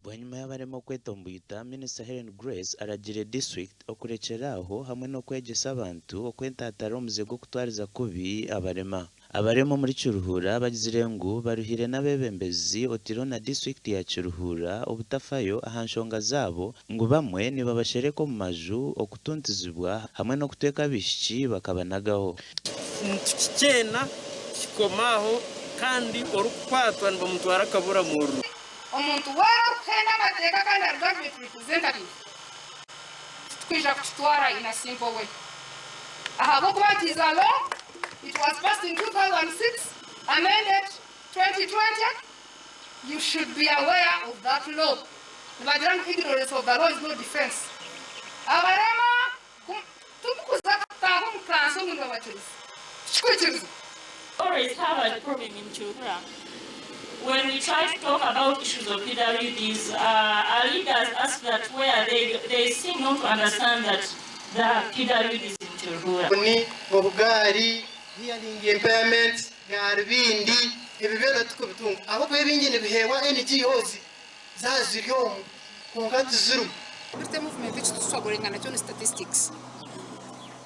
bwanyuma y'abarimo kwetombwita Minister Helen Grace aragire district okurekeraho hamwe no kwegesa abantu okwentatara omuzigo kutwariza kubi abarema muri Kiruhura bagizire ngu baruhire n'abebembezi otiro na district ya Kiruhura obutafayo ahanshonga zabo ngo bamwe niba bashereko mu maju okutuntizibwa hamwe no kuteka bishiki bakabanagaho cyena kikomaho kandi orukwatwa n'bamutwara kabura muru omuntu wara kena mateka kandi government representative twija kutwara in a simple way ahabo kuba it is a law. It was passed in 2006, amended 2020. You should be aware of that law. The ignorance of the law is no defense. Always have a problem in Chukra. When we try to talk about issues of PWDs, our leaders ask that where they seem not to understand that the PWDs in Chukra. Hearing impairment, Garbindi, Evivela Tukutum, I hope in the Hewa NGOs, Zazigom, Zuru. The movement which is struggling and statistics.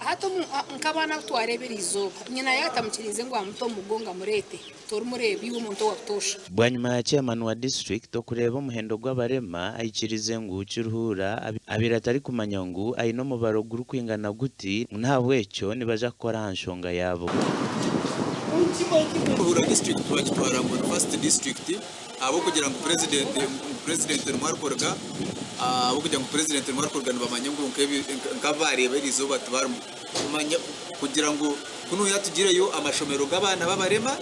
Hatomu nkabana twareberizo nyina yatamukirize ngo amuto mugonga murete torumurebi umuntu watosha bwanyuma ya chairman wa district okureba umuhendo gw'abarema ayikirize ngu Kiruhura abiratari kumanya ngu ayino mubaro guru kwingana guti ntabwecyo nibaja gukora hanshonga yabo Kiruhura district twagitwara mu first district abo kugira ngo president Rwarkorga abo kugira ngo president Rwarkorga bamanye ngo nkabari berizo batwara kumanya kugira ngo kuno yatugireyo amashomero g'abana babarema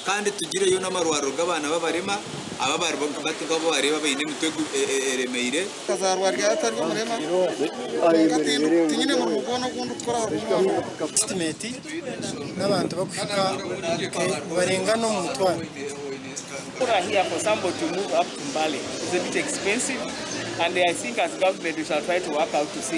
kandi tugireyo n'amarwaro g'abana babarema ababari batugabo bareba bayine mitego eremeire Kazarwa ryatari umurema tinyine mu mugono gundi ukora estimate n'abantu bakushika barenga no mu mutwaro. Here for somebody to move up to Mbale is a bit expensive, and I think as government we shall try to work out to see